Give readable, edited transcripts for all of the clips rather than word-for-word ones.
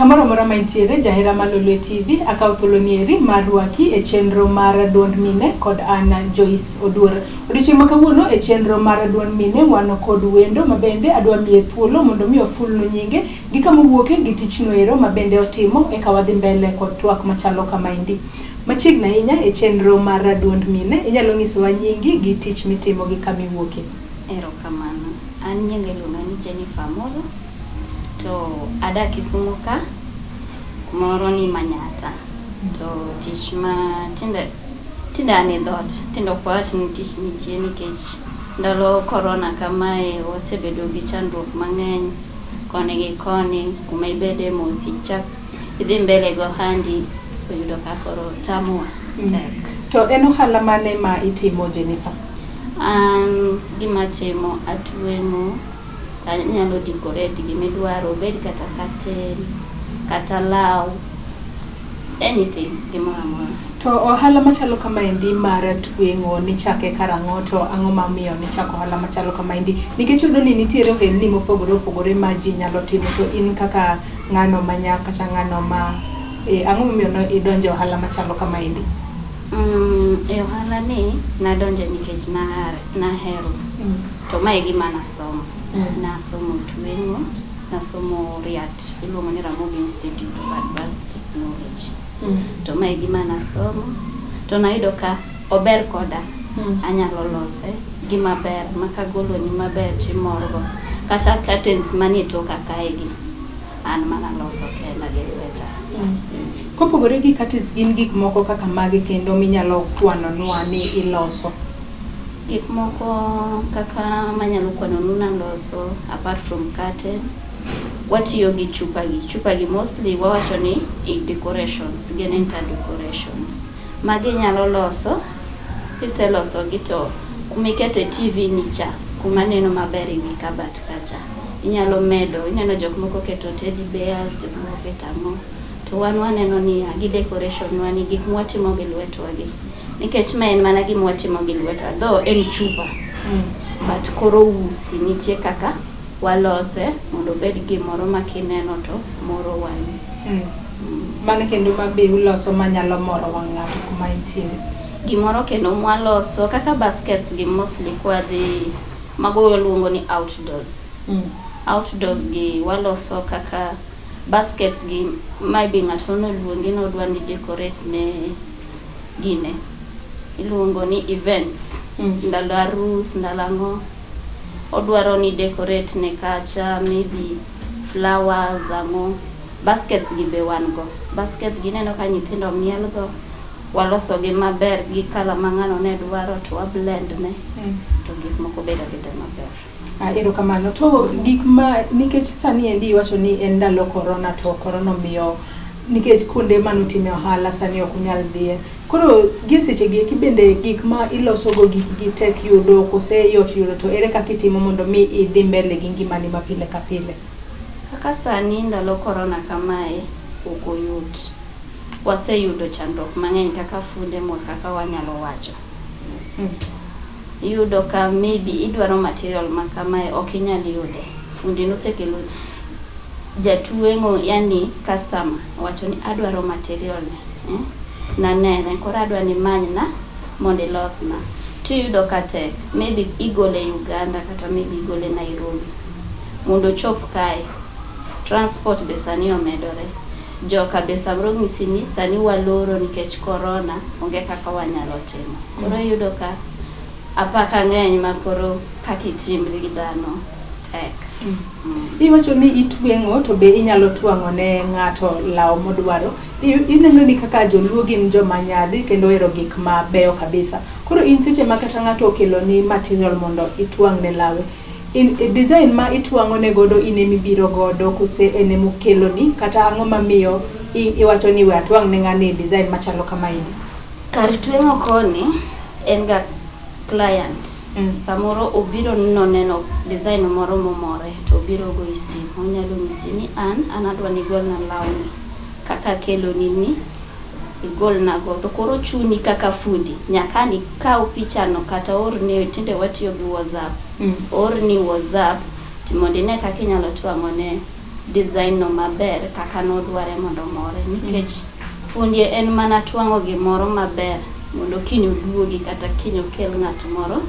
Samoro mora maintiere jahera malolwe TV akaw polonieri marwaki e chenro mar duond mine kod Anna Joyce Oduor. Odiochieng' makawuono e chenro mar duond mine wan kod wendo mabende adwa miye thuolo mondo mi ofulno nyinge gi kama wuoke gi tichno ero mabende otimo e kawadhi mbele kod twak machalo kamaendi. Machiegni ahinya e chenro mar duond mine inyalo nyisowa nyingi gi tich mitimo gi kama iwuoke. Erokamano. An nyinga iluonga ni Jennifer Molo. To adak Kisumu ka kumoro ni Manyata. To tich ma tinde ane dhot. Tinde ok wawach ni tich nitie nikech ndalo corona kamae wasebedo gi chandruok mang'eny koni gi koni kuma ibede mosichak idhi mbele go handi oyudo ka koro tamwa tek. To en ohala mane ma itimo Jennifer? An gima timo atweng'o anyalo decorate gimidwaro bed kata curtain kata law anything gimoro amora. To ohala machalo kamaendi mar tweng'o ni chake karang'o to ang'o mamiyo ni chako ohala machalo kamaendi nikech yudo ni nitiere ohelni mopogore opogore ma ji nyalo timo to in kaka ng'ano manya kata ng'ano ma ang'o mamiyo no idonje ohala machalo kamaendi? E ohala ni nadonje nikech nahero to mae gima nasomo. Nasomo tweng'o, nasomo RIAT, iluongo ni Ramogi Institute of Advanced Technology. To mae gima nasomo, to nayudo ka ober koda anyalo lose gima ber, makagolo ni maber timorgo. Kata curtains manie toka kaegi, an mana loso kenda gi lweta. Kopogore gi curtains gin gik moko kaka magi kendo minyalo kwanonwa ni iloso? Gik moko kaka manyalo kwanonu naloso apart from curtain, watiyo gi chupa gi mostly wawacho ni decorations, gin enter decorations. Magi nyalo loso, kiseloso gi to kumikete TV ni cha, kuma neno maber ewi kabat kacha. Inyalo medo, ineno jok moko keto teddy bears, jok moko keto ang'o. To wan waneno ni gi decoration wani gik mwatimo gi lwetwa gi. Nikech ma en mana gima watimo gi lwetwa, though en chupa. But koro usi nitie kaka walose mondo bed gimoro makineno to moro wang'. Mane kendo mabe uloso manyalo moro wang' ng'ato kuma intiere? Gimoro kendo mwaloso kaka baskets gi mostly kwa dhi mago luongo ni outdoors. Outdoors gi waloso kaka baskets gi maybe ng'ato noluongi no dwa ni decorate ne gine. Iluongo ni events, ndalo arus, ndalo ang'o. Odwaro ni decorate ne kacha, maybe flowers ang'o. Baskets gi be wan go. Baskets gi neno ka nyithindo miel go. Waloso gi maber gi kala mang'ano ne dwaro to wa blend ne. To gik moko bedo gite maber. Erokamano. To gik ma nikech sani endi wacho ni en ndalo corona to corona miyo nikech kuonde manutime ohala sani ok unyal dhiye. Koro gi seche gi bende gik ma iloso go gi tek yudo kose yot yudo to ere kaka itimo mondo mi idhi mbele gi ngimani mapile ka pile? Kaka sani ndalo corona kamae ok oyot. Waseyudo chandruok mang'eny kaka funde mo kaka wanyalo wacho. Yudo ka maybe idwaro material makamae ok inyal yude. Fundi nosekelo jatweng'o yani customer wacho ni adwaro material ne. Na nene kora adwa ni manyna mondo ilosna. Tiyudo ka tek. Maybe igole Uganda kata maybe igole Nairobi. Mondo chop kae. Transport be sani omedore. Joka be samro ng'isi ni sani waloro nikech corona onge kaka wanyalo timo. Koro yudo ka apaka ng'eny makoro kakitimri gi dhano tek. Iwacho ni itweng'o to be inyalo twang'o ne ng'ato law modwaro. Ineno ni kaka joluo gin joma nyadhi kendo ero gik mabeyo kabisa. Koro in seche ma kata ng'ato okelo ni material mondo itwang' ne lawe. Design ma itwang'o ne godo ine mibiro godo kose ene mokelo ni kata ang'o mamiyo iwacho ni we atwang' ne ng'ani design machalo kamaendi? Kar tweng'o koni en ga client. Samoro obiro noneno design moro momore to obiro go isi. Onyalo ng'isi ni an adwa ni gol na lawni. Kaka kelo nini igol na go. To koro chuni kaka fundi. Nyaka ni kaw picha no kata orne tinde watiyo gi WhatsApp. Orni WhatsApp timondi ne kaka inyalo twang'o ne design no maber kaka nodware mondo more, nikech fundi en mana twang'o gimoro maber mondo kiny oduogi kata kiny okel ng'at moro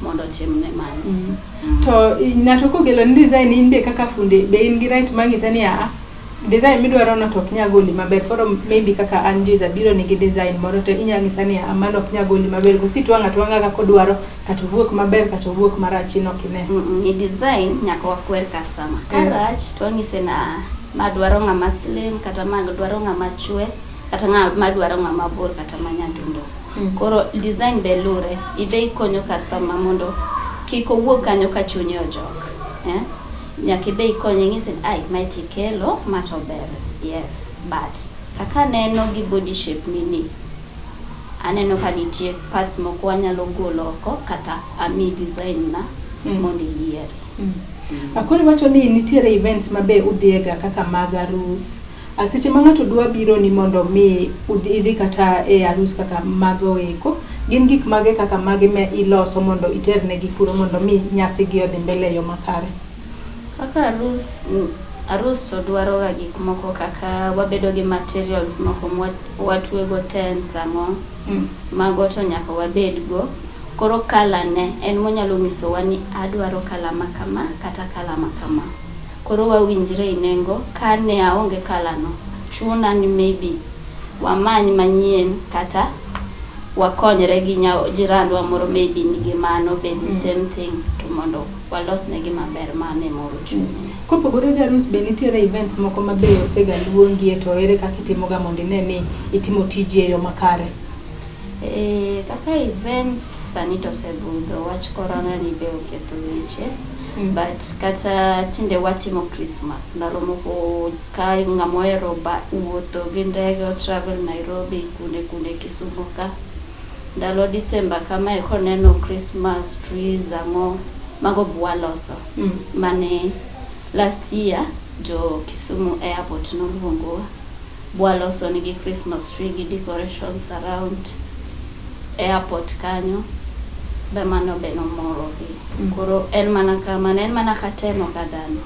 mondo timne mano. To ng'ato kogelo ni design inde kaka fundi be in gi right mang'isa ni design midwaro no to ok nyal goli maber, koro maybe kaka an Joyce abiro nigi design moro to inyalo ng'isa ni amano ok nyal goli maber, kositwang'a twang'a kaka odwaro kata owuok maber kata owuok marach no kine. Ni design nyaka wakwer customer. Karach twang'ise na madwaro ng'ama slim kata madwaro ng'ama chwe kata madwaro ng'ama bor kata manyadundo. Koro design be lure ibe ikonyo customer mondo kik owuok kanyo ka chunye ojok. Nyaka ibe ikonye ng'ise ai maiti kelo mato ber. Yes, but kaka neno gi body shape nini, aneno ka nitie parts moko wanyalo golo oko kata ami design na mondo yiere. Akoni wacho ni nitiere events mabe udhiega kaka mag arus. Seche ma ng'ato dwa biro ni mondo mi idhi kata e arus kaka mago eko, gin gik mage kaka mage me iloso mondo iterne gi kuro mondo mi nyasi gi odhi mbele yo makare. Kaka arus to dwaro ga gik moko kaka wabedo gi materials moko watwego tents ang'o, mago to nyaka wabed go. Koro kala ne en monyalo nyisowa ni adwaro kala makama kata kala makama. Koro wawinjre inengo ka ne aonge kala no, chuna ni maybe wamany manyien kata wakonyre gi jirandwa moro maybe nigi mano be the same thing to mondo walos ne gi maber mane moro chunye. Kopogore gi arus be nitiere events moko mabe osega luongi to ere kaka itimoga mondo ine ni itimo tiji e yo makare. Kaka events sani to sebudho, wach corona ni be oketho weche. But kata tinde watimo Christmas, ndalo moko ka ng'amoero wuotho gi ndege travel Nairobi kunde Kisumu ka. Ndalo December kama e koneno Christmas trees ang'o, mago bwaloso. Mane last year jo Kisumu airport noluongowa bwaloso nigi Christmas tree gi decorations around airport kanyo. Be mano be no moro gi. Koro en mana kama en mana katemo kadano.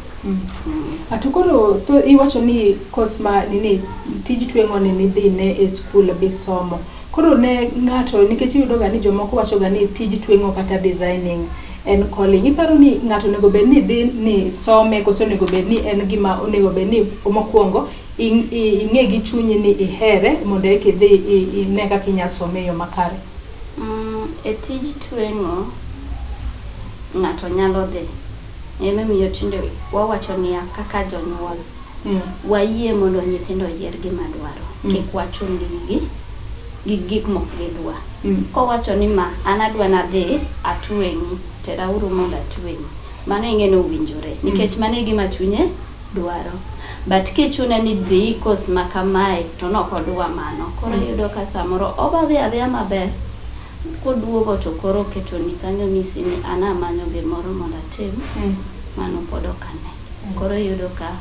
Atukoro to iwacho ni kosma nini tij tweng'o ni dhi ne e school be somo. Koro ne ng'ato nikech yudo ga ni jomoko wacho ga ni tij tweng'o kata designing en calling. Iparo ni ng'ato nego bed ni dhi ni some koso nego bed ni en gima onego bed ni mokwongo ing'e gi chunyi ni ihere mondo eki dhi ine kaka inyalo some yo makare. E tij tweng'o ng'ato nyalo dhi. Miyo tinde wawacho ni kaka jonyuol wayie mondo nyithindo yier gima dwaro. Kik wachun gi gik mok gidwa. Kowacho ni ma an adwa nadhi atweng'i, terauru mondo atweng'i, mano ing'eno winjore nikech mano e gima chunye dwaro. But kichune ni dhi kos makamae to nokodwa mano, koro yudo ka samoro obadhi adhiya maber. Koduogo to koro keto ni kanyo nyisi ni ana manyo gimoro mondo atim, mano pod okane. Koro yudo ka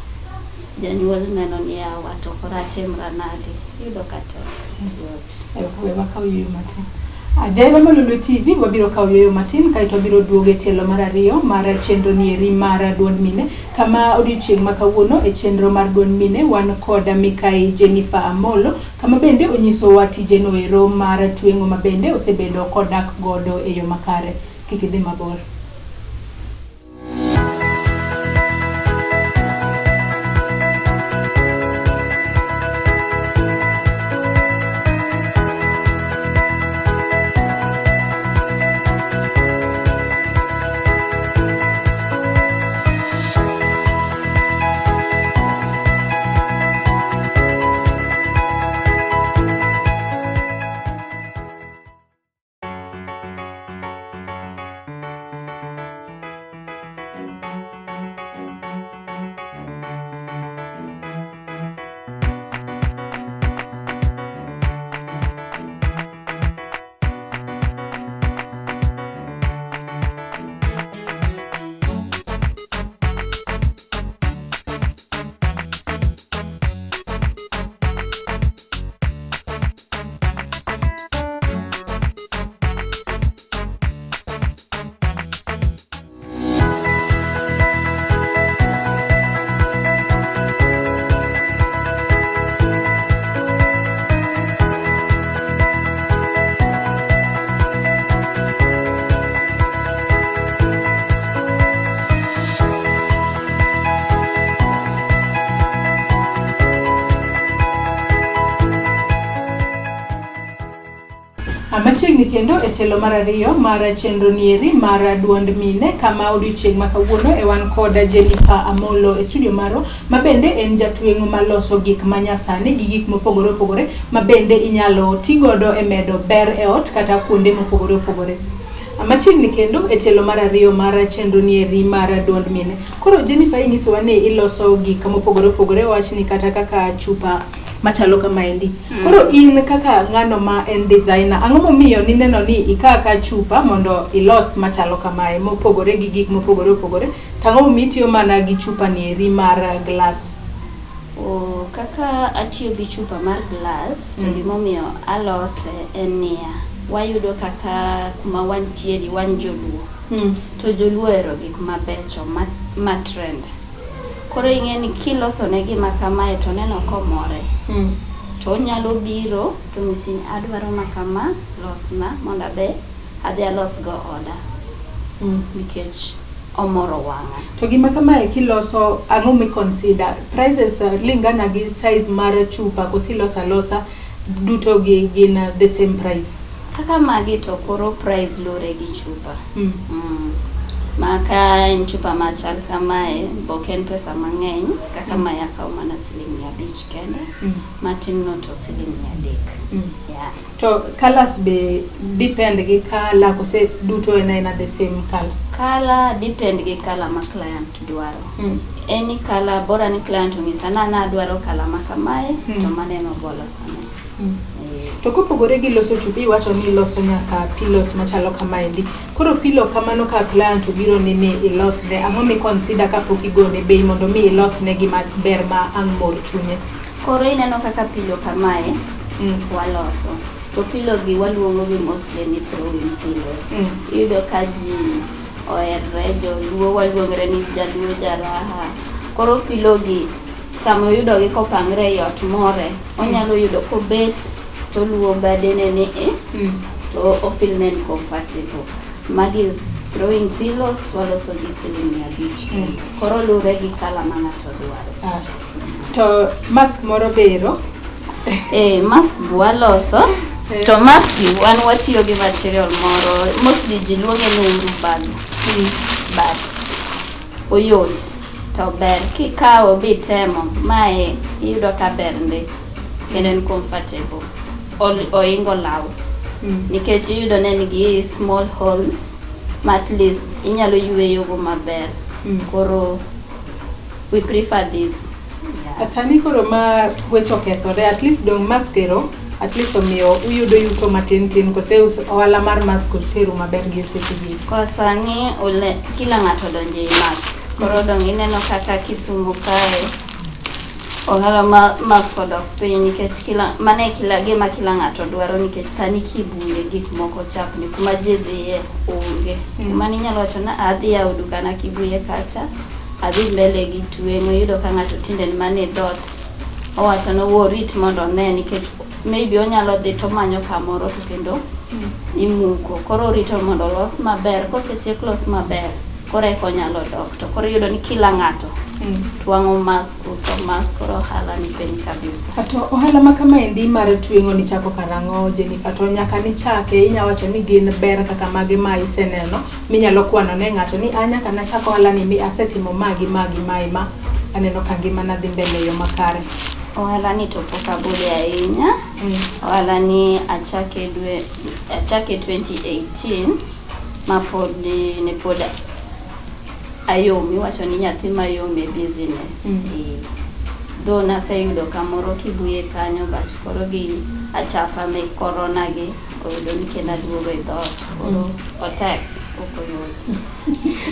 janyuol neno ni yawa to koro atimra nade, yudo ka tek. Wakaw yueyo matin. Jairo Malulu TV wabiro kaw yueyo matin kaito biro duoge tielo mar ariyo mar chenro nieri mar duond mine. Kama odiochieng' ma kawuono e chenro mar duond mine wan koda Mikai Jennifer Amolo, kama bende onyiso wa tije noero mar tweng'o mabende osebedo kodak godo e yo makare. Kik idhi mabor. Machiegni kendo e telo mar ariyo mar chenro nieri mar duond mine kama odiochieng' ma kawuono e wan koda Jennifer Amolo e studio maro mabende en jatweng'o maloso gik manyasani gi gik mopogore opogore mabende inyalo tigodo e medo ber e ot kata kuonde mopogore opogore. Machiegni kendo e telo mar ariyo mar chenro nieri mar duond mine. Koro Jennifer inyisowa ni iloso gik mopogore opogore wachni kata kaka chupa machalo kamaendi. Koro in kaka ng'ano ma en designer, ang'o momiyo nineno ni ikaka chupa mondo ilos machalo kamae mopogore gi gik mopogore opogore, tang'o momiyo itiyo mana gi chupa nieri mar glass? Kaka atiyo gi chupa mar glass, to gimomiyo alose en niya, wayudo kaka kuma wantieri wan joluo. To joluo ero gik mabecho ma trend. Koro ing'e ni kiloso ne gima kamae to neno komore. To onyalo biro to nyisi ni adwaro makama, losna mondo abe adhi alos go oda. Nikech omoro wang'a. To gima kamae kiloso, ang'o mi consider? Prices lingana gi size mar chupa kosilosa losa duto gin the same price? Kaka magi to koro price lure gi chupa. Maka en chupa machal kamae boken pesa mang'eny kaka maya kao mana Sh5 kende, matin no to Sh3. Yeah. To colors be depend gi color kose duto en the same color? Color depend gi color ma client dwaro. Any color bora ni client ong'isa na dwaro color ma kamae to maneno bolo sana. To kopogore gi loso chupi wacho ni loso nyaka pillows machalo kamaendi. Koro pillow kamano ka client obiro ni ilosne, ang'o mi consider kapok igone bei mondo mi ilosne gima ber ma ang' mor chunye? Koro ineno kaka pillow kamae waloso. To pillow gi waluongo gi mostly ni throwing pillows. Iyudo ka ji oherre, joluo waluongre ni jaluo jaraha. Koro pillow gi sama yudo gi kopangre e ot more, onyalo yudo kobet to luwo badene ni to ofil nen comfortable. Magi throwing pillows waloso gi Sh5. Koro lure gi kala ma ng'ato dwaro. To mask moro bero? Mask waloso. To mask wan watiyo gi material moro, mostly ji luonge ni urubag. But oyot. To ber kikawo bitemo mae iyudo ka bernde kendo en comfortable oingo law. Nikech iyudo ne nigi small holes ma at least inyalo yweyo go maber. Koro we prefer this. Asani koro ma wecho kethore, at least dong maskero at least omiyo uyudo yuto matin kose ohala mar mask teru maber gi seche. Kosani kila ng'ato donje e mask. Koro dong ineno kaka Kisumu kae ohala mask odok piny nikech gima kila ng'ato dwaro nikech sani kibuye gik moko chapni kuma ji dhiye onge. Mani nyalo wacho na adhi yawo dukana kibuye kacha, adhi mbele gi tweng'o, yudo ka ng'ato tinde ni mane dot owacho no worit mondo ne nikech maybe onyalo dhi to manyo kamoro to kendo imuko. Koro rito mondo los maber, kosetiek los maber koro eko nyalo dok. To koro yudo ni kila ng'ato twang'o mask, uso mask, koro ohala ni piny kabisa. To ohala ma kamaendi mar tweng'o ni chako karang'o Jennifer? To nyaka ni chake inya wacho ni gin ber kaka mage ma iseneno minyalo kwano ne ng'ato ni nyaka na chako ohala ni mi asetimo magi ma aneno ka ngimana dhi mbele yo makare? Ohala ni to pok abudhe ahinya. Ohala ni achake 2018 ma pod ayomi, wacho ni nyathi mayom e business. Though naseyudo kamoro kibuye kanyo, but koro gi achapa me corona gi oyudo ni kenda duogo e dhot. Koro otek, okoyot.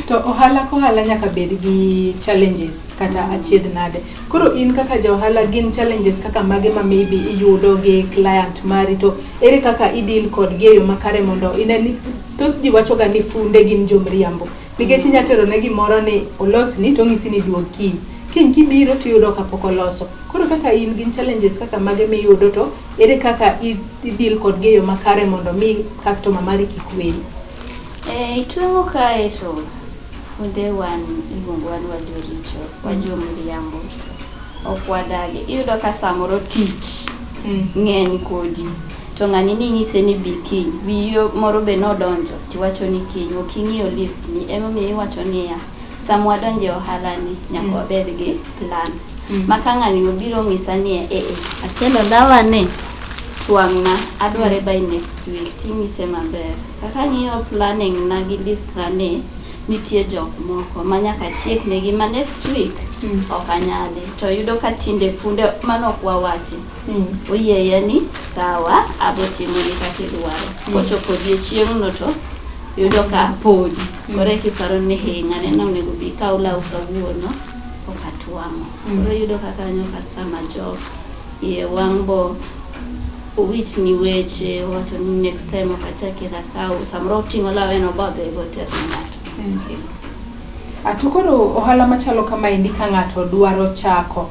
To ohala nyaka bed gi challenges kata achiedh nade. Koro in kaka ja ohala gin challenges kaka mage ma maybe iyudo gi client mari, to ere kaka idil kod gi yo makare mondo ineni thoth ji wacho ga ni funde gin jomriambo. Nikech inyatero ne gimoro ni olosni to ng'isi ni duog kiny kibiro to yudo ka pok oloso. Koro kaka in gin challenges kaka mage miyudo, to ere kaka idil kod gi yo makare mondo mi customer mari kik weyi? Itweng'o kae to funde iluongo wan wajoricho, wajomriambo, ok wadagi. Iyudo ka samoro tich ng'eny kodi to ng'ani ning'ise ni bi kiny, wiyo moro be nodonjo tiwacho ni kiny, ok ing'iyo list ni, emomiyo iwacho niya, sama wadonjo e ohala ni nyaka wabed gi plan. Ma ka ng'ani obiro ng'isa ni akelo dawa ni, twang'na, adware by next week, ting'ise maber. Kaka ng'iyo planning na gi list na ni, nitie jok moko ma nyaka tiek negi ma next week ok anyale. To yudo ka tinde funde manok wawachi. Oyeye ni sawa, abotimo ni kaka idwaro. Kochopo odiechieng'no to yudo ka podi. Kore kiparo ni ng'ane no onego bi kaw law kawuono ok atwang'o. Koro yudo kaka kanyo customer jok iye wang' bo owich ni weche, wacho ni next time ok achakira kaw, samoro ting'o lawe no bodhe go ter ng'ato. Atukoro ohala machalo kama indi ka ng'ato dwaro chako,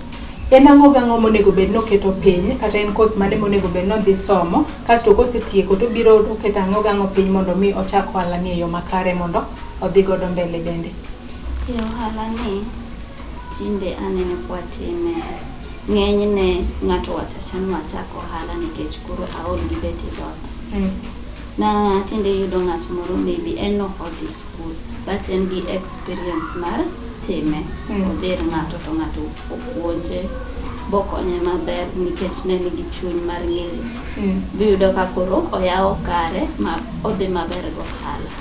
en ang'o gang'o monego bed noketo piny, kata en course mane monego bed nodhi somo, kasto kosetieko to biro oketo ang'o gang'o piny mondo mi ochak ohala ni e yo makare mondo odhi godo mbele bende. Ohala ni tinde anene kwatime ng'enyne ng'ato wachacha ni wachako ohala nikech koro aol gi beti dot. Na tinde yudo ng'at moro maybe en no odhi school but en gi experience mar time. Odher ng'ato to ng'ato opuonje bokonye maber nikech ne nigi chuny mar ng'eyo. Biyudo ka koro oyawo kare ma odhi maber go ohala.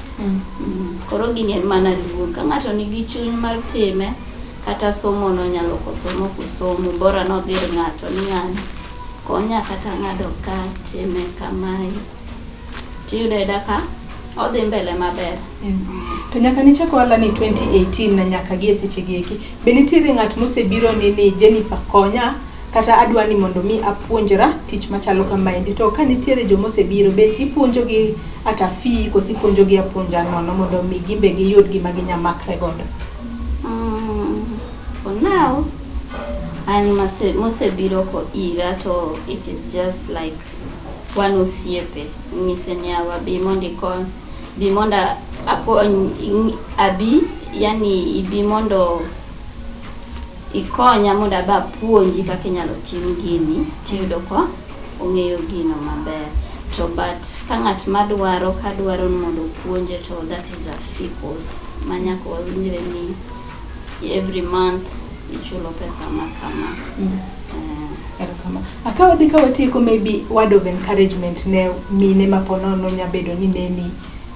Koro gini en mana luong ka ng'ato nigi chuny mar time, kata somo no nyalo kosomo kusomo, bora nodhir ng'ato ni ng'ani konya kata ng'ado ka time kamae, tiyudo daka odhi mbele maber. To nyaka ni chako ohala ni 2018 na nyaka gi seche gieki, be nitiere ng'at mosebiro ni Jennifer konya kata adwa ni mondo mi apuonjra tich machalo kamaendi, to ka nitiere joma osebiro be ipuonjo gi ata fee kosi puonjo gi apuonja nono mondo mi gimbe giyud gima ginyamakre godo? For now, I'm mosebiro ko ira to it is just like one osiepe. Ng'ise ni awa bi monda abi, yani ibi mondo ikonya mondo aba puonji kaka inyalo tim gini, tiyudo ko ong'eyo gino maber. To but ka ng'at madwaro mondo puonje, to that is a fee cost manyaka wawinjre ni every month ichulo pesa makama. Akawa dhi kawatieko maybe word of encouragement ne mine maponono nyabedo ni neni,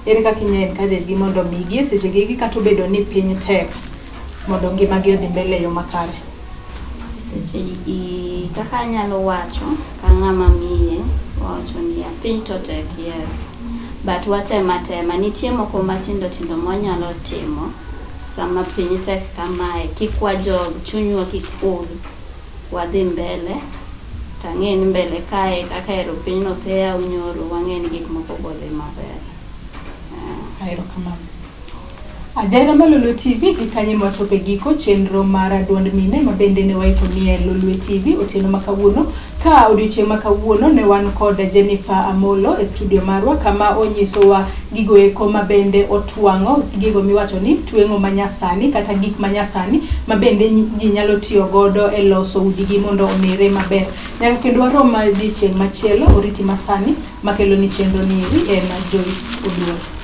ere kaka inya encourage gi mondo mi gi seche gi kata bedo ni piny tek mondo ngima gi odhi mbele yo makare? Seche gi kaka nyalo wacho ka ng'ama miye, wacho ni piny to tek, yes, but watema nitie moko matindo mwanyalo timo sama piny tek kamae. Kikwa jog chunywa kikul, wadhi mbele, tang'e ni mbele kae kaka ero piny no seya unyoro, wang'e ni gik moko bodhi maber. Aero kamano. Ajaira Lolwe TV ikanye mwatope giko chenro mara duond mine mabende ne waiko nie Lolwe TV otieno makawuono. Ka odiochieng' makawuono ne wan kod Jennifer Amolo e studio marwa kama onyiso wa gigo eko mabende otwang'o, gigo miwacho ni tweng'o manyasani kata gik manyasani mabende ji nyalo tiyo godo e loso udigi mondo onere maber. Nyaka kendo warom odiochieng' machielo oriti masani makelo ni chenro ni en Joyce Oduor.